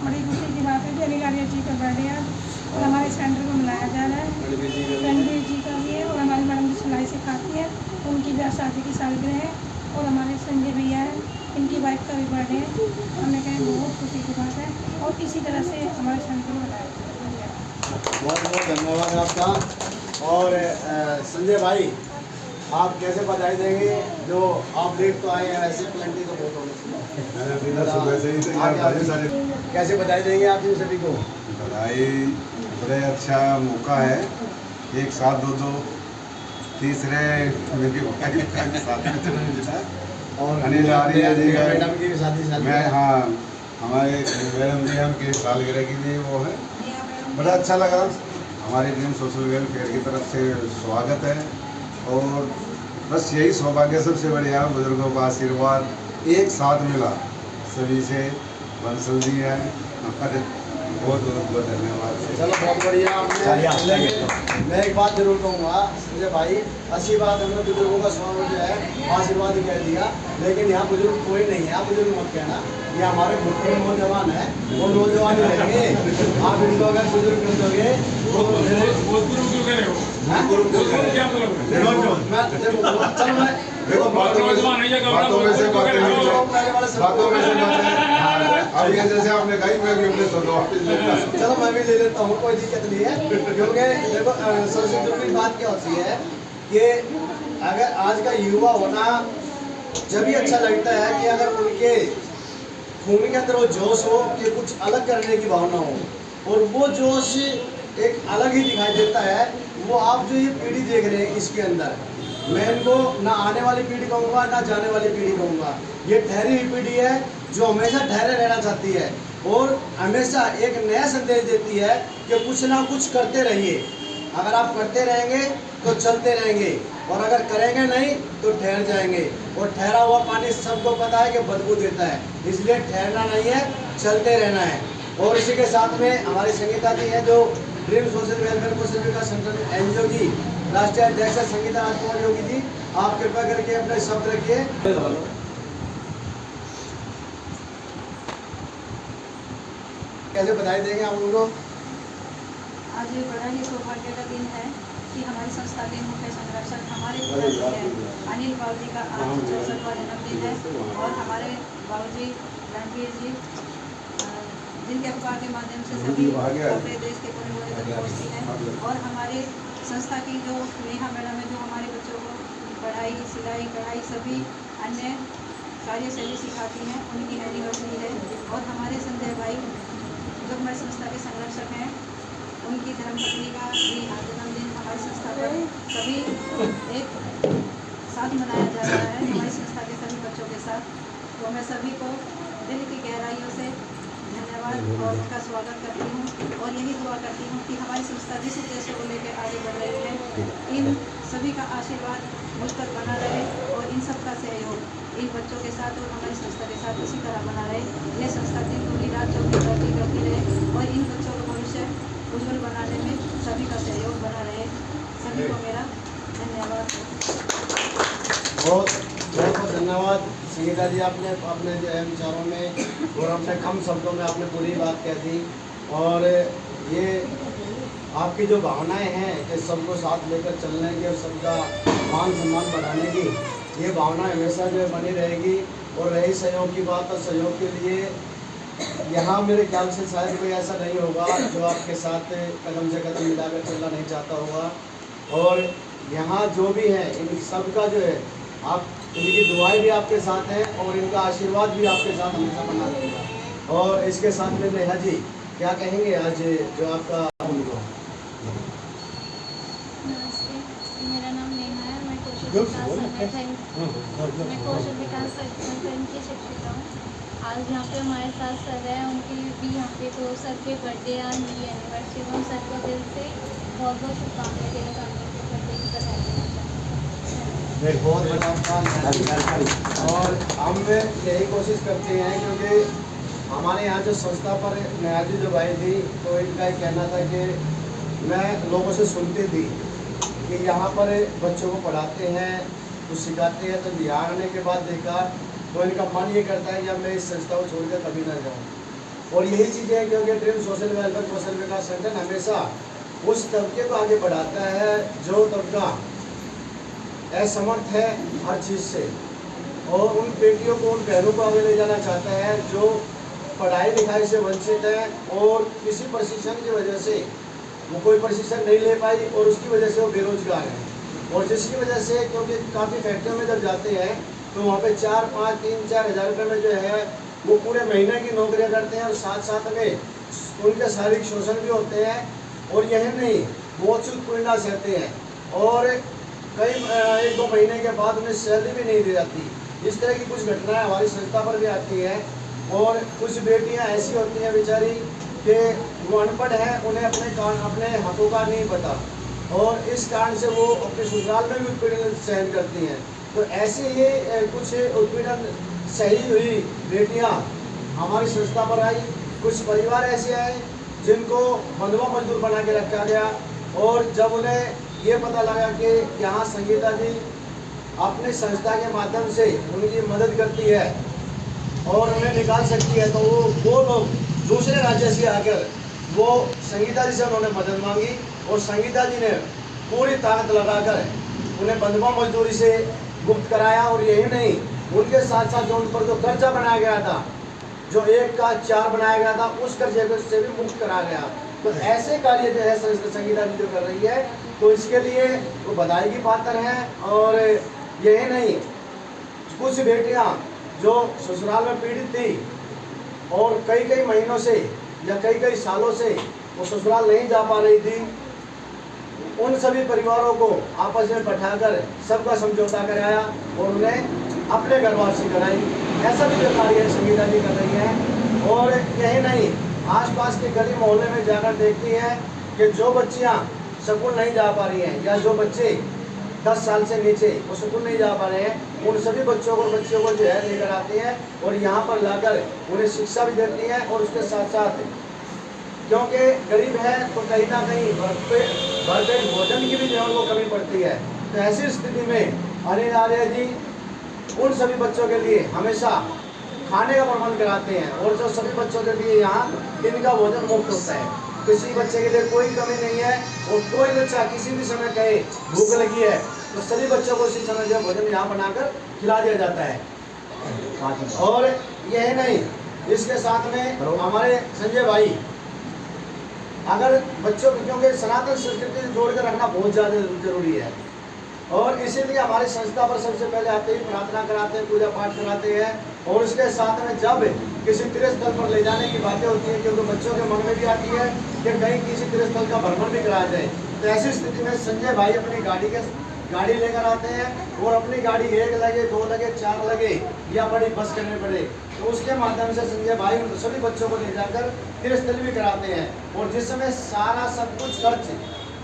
बड़ी खुशी की बात है कि अनिल आर्य जी का बर्थडे है और हमारे सेंटर को मनाया जा रहा है। रणवीर जी का भी है और हमारी मैडम जो सिलाई सिखाती है उनकी भी शादी की सालगिरह है और हमारे संजय भैया है, इनकी वाइफ का भी बर्थडे है। हमने कहा बहुत खुशी की बात है और इसी तरह से हमारे सेंटर को मनाया जाए। बहुत बहुत धन्यवाद आपका। और संजय भाई, आप कैसे बधाई देंगे? जो आप लेट तो आए हैं, वैसे प्लेंटी तो बहुत होने कैसे बधाई देंगे आप इन सभी को? बधाई, बड़े अच्छा मौका है, एक साथ दो तीसरे मेरी साथ और अनिल आर्य जी का मैडम की भी शादी मैं, हाँ, हमारे मैडम जी उनके सालगिरह के लिए वो है। बड़ा अच्छा लगा। हमारी टीम सोशल वेलफेयर की तरफ से स्वागत है और बस यही सौभाग्य सबसे बढ़िया, बुजुर्गों का आशीर्वाद एक साथ मिला सभी से। बंसल जी हैं, बहुत बहुत धन्यवाद। चलो बहुत बढ़िया। मैं एक बात जरूर कहूँगा संजय भाई, अच्छी बात हमने बुजुर्गों का स्वागत जो है आशीर्वाद ही कह दिया, लेकिन यहाँ बुजुर्ग कोई नहीं है। आप बुजुर्ग मत कहना, ये हमारे मुख्य नौजवान है, वो नौजवान ही रहेंगे। आप इनको अगर बुजुर्ग कर दोगे देखो बातों में से अब ये जैसे आपने कही, मैं भी अपने चलो मैं भी ले लेता हूँ, कोई दिक्कत नहीं है। क्योंकि देखो सबसे जरूरी बात क्या होती है कि अगर आज का युवा होना जब भी अच्छा लगता है कि अगर उनके खून के अंदर वो जोश हो कि कुछ अलग करने की भावना हो, और वो जोश एक अलग ही दिखाई देता है। वो आप जो ये पीढ़ी देख रहे हैं इसके अंदर, मैं इनको ना आने वाली पीढ़ी कहूँगा ना जाने वाली पीढ़ी कहूँगा, ये ठहरी हुई पीढ़ी है जो हमेशा ठहरे रहना चाहती है और हमेशा एक नया संदेश देती है कि कुछ ना कुछ करते रहिए। अगर आप करते रहेंगे तो चलते रहेंगे, और अगर करेंगे नहीं तो ठहर जाएंगे। और ठहरा हुआ पानी सबको पता है कि बदबू देता है, इसलिए ठहरना नहीं है, चलते रहना है। और इसी के साथ में हमारी संगीता जी हैं जो ड्रीम सोशल वेलफेयर कौशल विकास सेंटर एनजीओ की राष्ट्रीय अध्यक्ष संगीता राजकुमार योगी जी, आप कृपया करके अपने शब्द रखिए। कैसे बधाई देंगे आप उनको? आज ये बड़ा ही सौभाग्य का दिन है कि हमारी संस्था के मुख्य संरक्षक हमारे पिताजी हैं अनिल बाबू का आज 64वां जन्मदिन है और हमारे बाबूजी रणवीर जी, जिनके अखबार के माध्यम से सभी अपने देश के कोने कोने तक पहुँचती हैं। और हमारे संस्था की जो नेहा मैडम है, जो हमारे बच्चों को पढ़ाई, सिलाई, कढ़ाई सभी अन्य कार्यशैली सिखाती हैं, उनकी एनिवर्सरी है। और हमारे संजय भाई जो हमारी संस्था के संरक्षक हैं, उनकी धर्मपत्नी का भी आज जन्मदिन हमारी संस्था पर सभी एक साथ मनाया जा रहा है, हमारी संस्था के सभी बच्चों के साथ। तो मैं सभी को दिल की गहराइयों से धन्यवाद और उनका स्वागत करती हूँ और यही दुआ करती हूँ कि हमारी संस्था जिस उद्देश्य को लेकर आगे बढ़ रही है, इन सभी का आशीर्वाद मुझ पर बना रहे और इन सब का सहयोग इन बच्चों के साथ और हमारी संस्था के साथ इसी तरह बना रहे। ये संस्था दिन दूनी रात चौबीस तरक्की करती रहे और इन बच्चों को भविष्य उज्जवल बनाने में सभी का सहयोग बना रहे। सभी को मेरा धन्यवाद। बहुत बहुत धन्यवाद संगीता जी, आपने अपने जो है विचारों में और अपने कम शब्दों में आपने पूरी बात कह दी। और ये आपकी जो भावनाएं हैं कि सबको साथ लेकर चलने की और सबका मान सम्मान बढ़ाने की, ये भावना हमेशा जो है बनी रहेगी। और रही सहयोग की बात, तो सहयोग के लिए यहाँ मेरे ख्याल से शायद कोई ऐसा नहीं होगा जो आपके साथ कदम से कदम मिलाकर चलना नहीं चाहता होगा। और यहाँ जो भी है इन सबका जो है, आप इनकी दुआएं भी आपके साथ हैं और इनका आशीर्वाद भी आपके साथ हमेशा बना रहेगा। और इसके साथ में नेहा जी क्या कहेंगे आज जो आपका उनको? नमस्ते, मेरा नाम नेहा है, मैं कौशल विकास संगठन की शिक्षिका हूँ। आज यहाँ पे हमारे साथ सर है, उनकी भी यहाँ पे तो सर के बर्थडे आज उनकी एनिवर्सरी में सर को दिल से बहुत बहुत शुभकामनाएं देना चाहती हूँ, बर्थडे की बधाई देना चाहती हूँ। बहुत बड़ा और हम यही कोशिश करते हैं, क्योंकि हमारे यहाँ जो संस्था पर नेहा जी जो भाई थी, तो इनका एक कहना था कि मैं लोगों से सुनती थी कि यहाँ पर बच्चों को पढ़ाते हैं, कुछ सिखाते हैं, तो यहाँ आने के बाद देखा तो इनका मन ये करता है कि अब मैं इस संस्था को छोड़कर कभी ना जाऊँ। और यही चीज़ें हैं क्योंकि ड्रीम सोशल वेलफेयर कौशल विकास संगठन हमेशा उस तबके को आगे बढ़ाता है जो तबका असमर्थ है हर चीज़ से, और उन बेटियों को, उन बहनों को आगे ले जाना चाहता है जो पढ़ाई लिखाई से वंचित है और किसी प्रशिक्षण की वजह से वो कोई प्रशिक्षण नहीं ले पाई और उसकी वजह से वो बेरोजगार है। और जिसकी वजह से, क्योंकि काफ़ी फैक्ट्रियों में जब जाते हैं तो वहाँ पे 4, 5, 3, 4 हज़ार रुपये में जो है वो पूरे महीने की नौकरियाँ करते हैं और साथ साथ में उनके शारीरिक शोषण भी होते हैं। और यही नहीं, बहुत सी उत्पीड़ना सहते हैं और कई 1-2 महीने के बाद उन्हें सैलरी भी नहीं दी जाती। इस तरह की कुछ घटनाएं हमारी संस्था पर भी आती है। और कुछ बेटियां ऐसी होती हैं बेचारी कि वो अनपढ़ हैं, उन्हें अपने हकों का नहीं पता और इस कारण से वो अपने ससुराल में भी उत्पीड़न सहन करती हैं। तो ऐसे ही कुछ उत्पीड़न सही हुई बेटियां हमारी संस्था पर आई। कुछ परिवार ऐसे आए जिनको बंधुआ मजदूर बना के रखा गया और जब उन्हें ये पता लगा कि यहाँ संगीता जी अपनी संस्था के माध्यम से उनकी मदद करती है और उन्हें निकाल सकती है, तो वो लोग दूसरे राज्य से आकर वो संगीता जी से उन्होंने मदद मांगी और संगीता जी ने पूरी ताकत लगाकर उन्हें बंधुआ मजदूरी से मुक्त कराया। और यही नहीं, उनके साथ साथ जो उन पर जो कर्जा बनाया गया था, जो 1 का 4 बनाया गया था, उस कर्जे से भी मुक्त करा गया। तो ऐसे कार्य जो है संगीता जी जो कर रही है, तो इसके लिए वो बधाई की पात्र हैं। और यही नहीं, कुछ बेटियां जो ससुराल में पीड़ित थी और कई महीनों से या कई सालों से वो ससुराल नहीं जा पा रही थी, उन सभी परिवारों को आपस में बैठाकर सबका समझौता कराया और उन्हें अपने घर वापसी कराई। ऐसा भी जो कार्य संगीता जी कर रही है। और यही नहीं, आसपास के गली मोहल्ले में जाकर देखती हैं कि जो बच्चियां स्कूल नहीं जा पा रही हैं या जो बच्चे 10 साल से नीचे वो स्कूल नहीं जा पा रहे हैं, उन सभी बच्चों को जो है लेकर आती हैं और यहाँ पर लाकर उन्हें शिक्षा भी देती हैं। और उसके साथ साथ क्योंकि गरीब है तो कहीं ना कहीं भरपेट भोजन की भी जो है वो कमी पड़ती है। तो ऐसी स्थिति में अनिल आर्य जी उन सभी बच्चों के लिए हमेशा खाने का प्रबंध कराते हैं और जो सभी बच्चों के लिए यहाँ इनका भोजन मुफ्त होता है। किसी बच्चे के लिए कोई कमी नहीं है और कोई बच्चा किसी भी समय कहे भूख लगी है तो सभी बच्चों को उसी समय जो भोजन यहाँ बनाकर खिला दिया जाता है। और यही नहीं, इसके साथ में हमारे संजय भाई अगर बच्चों को, क्योंकि सनातन संस्कृति से जोड़ कर रखना बहुत ज़्यादा जरूरी है और इसीलिए हमारी संस्था पर सबसे पहले आते ही प्रार्थना कराते हैं, पूजा पाठ कराते हैं। और उसके साथ में जब किसी तीर्थस्थल पर ले जाने की बातें होती हैं, क्योंकि बच्चों के मन में भी आती है कि कहीं किसी तीर्थस्थल का भ्रमण भी कराया जाए, तो ऐसी स्थिति में संजय भाई अपनी गाड़ी लेकर आते हैं और अपनी गाड़ी 1 लगे, 2 लगे, 4 लगे या बड़ी बस करने पड़े, तो उसके माध्यम से संजय भाई उन सभी बच्चों को ले जाकर तीर्थस्थल भी कराते हैं। और जिस समय सारा सब कुछ खर्च,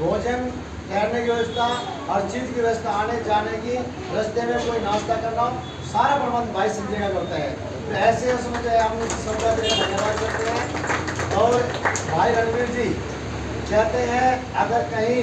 भोजन, ठहरने की व्यवस्था, हर चीज़ की व्यवस्था, आने जाने की, रास्ते में कोई नाश्ता करना, सारा प्रबंध भाई संजय का करता है। तो ऐसे उसमें जो है हम सबका धन्यवाद करते हैं। और भाई रणवीर जी कहते हैं अगर कहीं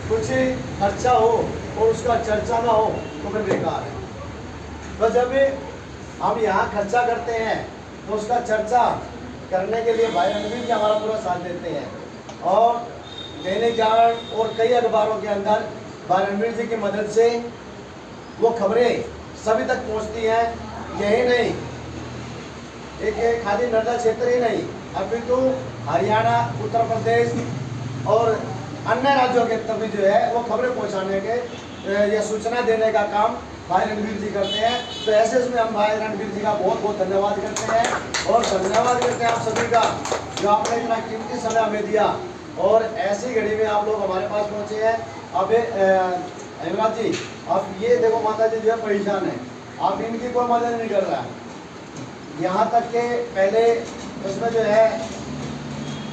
कुछ खर्चा हो और उसका चर्चा ना हो तो फिर बेकार है। तो जब हम यहाँ खर्चा करते हैं तो उसका चर्चा करने के लिए भाई रणवीर जी हमारा पूरा साथ देते हैं और दैनिक जागरण और कई अखबारों के अंदर भाई रणवीर जी की मदद से वो खबरें सभी तक पहुंचती हैं। यही नहीं, एक खाली नर्मदा क्षेत्र ही नहीं, अभी तो हरियाणा, उत्तर प्रदेश और अन्य राज्यों के तक भी जो है वो खबरें पहुंचाने के या सूचना देने का काम भाई रणवीर जी करते हैं। तो ऐसे इसमें हम भाई रणवीर जी का बहुत बहुत धन्यवाद करते हैं और धन्यवाद करते हैं आप सभी का जो आपने इतना कीमती समय हमें दिया और ऐसी घड़ी में आप लोग हमारे पास पहुंचे हैं। अब हेमराज जी, आप ये देखो माता जी जो है परेशान है, आप इनकी कोई मदद नहीं कर रहा है। यहाँ तक के पहले उसमें जो है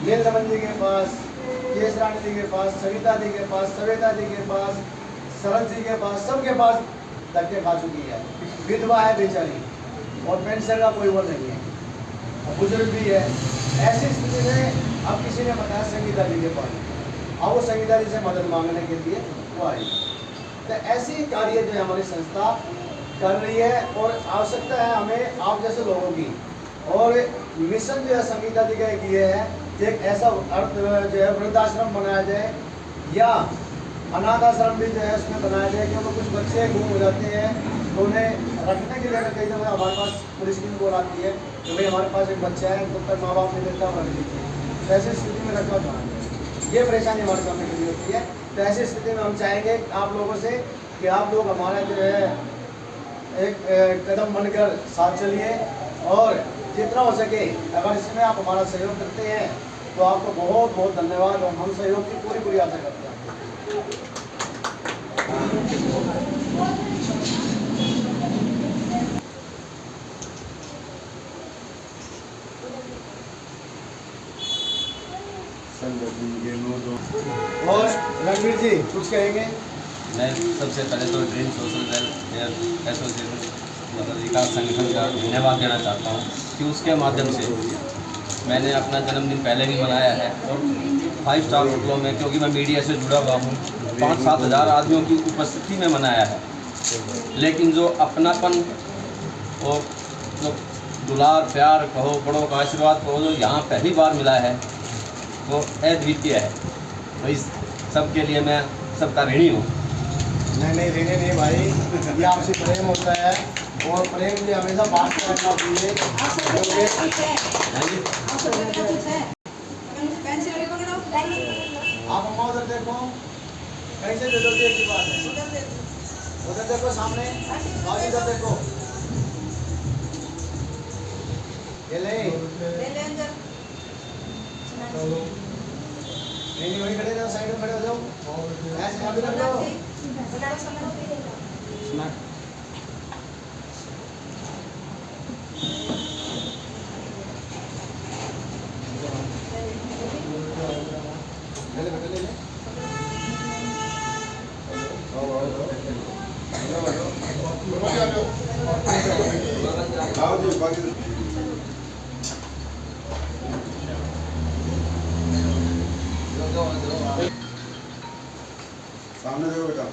नील दमन जी के पास, केश रानी जी के पास, सविता जी के पास, सवेता जी के पास, सरल जी के पास, सबके पास धक्के खा चुकी है। विधवा है बेचारी और पेंशन का कोई वो नहीं है, बुजुर्ग भी है। ऐसी स्थिति में अब किसी ने बताया संगीता जी के पास, अब वो संगीता जी से मदद मांगने के लिए वो आई। तो ऐसी कार्य जो है हमारी संस्था कर रही है और आवश्यकता है हमें आप जैसे लोगों की। और मिशन जो है संगीता जी का एक ये है कि एक ऐसा अर्थ जो है वृद्धाश्रम बनाया जाए या अनाथ आश्रम भी जो है उसमें बनाया जाए, क्योंकि कुछ बच्चे गुम हो जाते हैं तो उन्हें रखने के लिए अगर कई दफ़ा हमारे पास पुलिस की कॉल आती है कि भाई हमारे पास एक बच्चा है तब तक माँ बाप नहीं देता रख लीजिए, तो ऐसी स्थिति में रखना चाहेंगे, ये परेशानी हमारे सामने खड़ी होती है। तो ऐसी स्थिति में हम चाहेंगे आप लोगों से कि आप लोग हमारा जो है एक कदम बनकर साथ चलिए और जितना हो सके अगर इसमें आप हमारा सहयोग करते हैं तो आपको बहुत बहुत धन्यवाद और हम सहयोग की पूरी पूरी आशा करते हैं। और रणवीर जी कुछ कहेंगे? मैं सबसे पहले तो ड्रीम सोशल वेलफेयर एसोसिएशन मतलब विकास संगठन का धन्यवाद देना चाहता हूँ कि उसके माध्यम से मैंने अपना जन्मदिन पहले भी मनाया है और 5 स्टार होटलों में, क्योंकि मैं मीडिया से जुड़ा हुआ हूँ, 5-7 हज़ार आदमियों की उपस्थिति में मनाया है। लेकिन जो अपनापन और जो दुलार प्यार कहो, बड़ों का आशीर्वाद कहो, जो यहाँ पहली बार मिला है वो अद्वितीय है। तो इस सब के लिए मैं सबका ऋणी हूँ। नहीं ऋणी नहीं भाई, ये आपसे प्रेम होता है और प्रेम भी हमेशा बात करना चाहिए। आप अम्मा उधर देखो, कैसे दे दोगे की बात है, उधर देखो सामने, और इधर देखो, ये ले नहीं वही खड़े रहो, साइड में खड़े हो जाओ, ऐसे अभी रख लो। ले बेटा ले ले। आओ जी बाकी सामने देखो बेटा।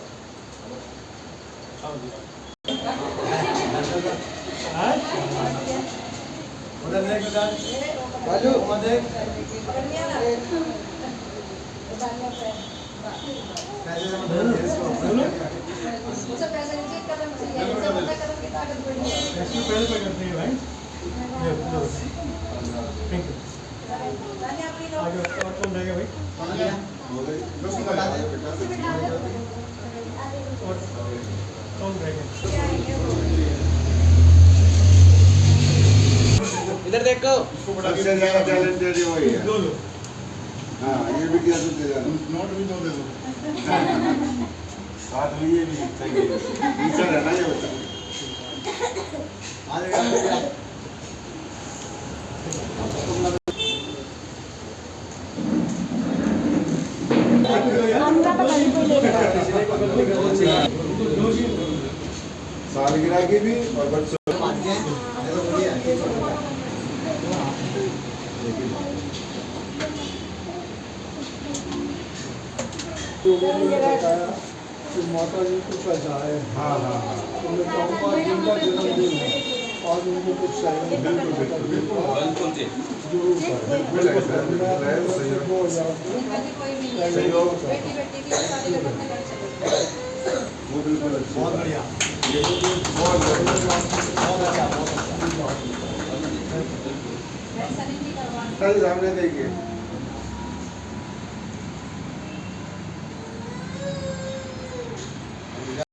उधर देख बेटा, बाजू वहाँ देख। पैसे से मतलब इसको मुझे पैसे नीचे कदम चाहिए, इससे बड़ा कदम की ताकत बढ़ी है। ऐसे पहले पे करते हैं भाई। Thank you. आगे और कौन रहेगा भाई? हो गई बस बता दे बेटा। और कौन रहेगा? इधर देखो। सबसे ज़्यादा टैलेंटेड वही है। दो लो। हाँ ये भी किया सबसे ज़्यादा। नोट भी दो दे दो। साथ में ये भी सही है। टीचर है ना ये बच्चा। आ जाएगा। सालगिरह की भी और बच्चों बताया कि माता जी को सजाए। हाँ हाँ हाँ तो मैं चाहूँगा जिनका जन्मदिन है आज उनको कुछ चाहिए बिल्कुल जी। जरूर करें। बिल्कुल ऐसा है तो सही है। कोई भी नहीं है, सहयोग बेटी बेटी की शादी का अपने घर चले। वो बिल्कुल अच्छी बहुत है। बढ़िया, बहुत बढ़िया। बहुत अच्छा, बहुत अच्छा। ऐसा नहीं करवाना। कल सामने देखिए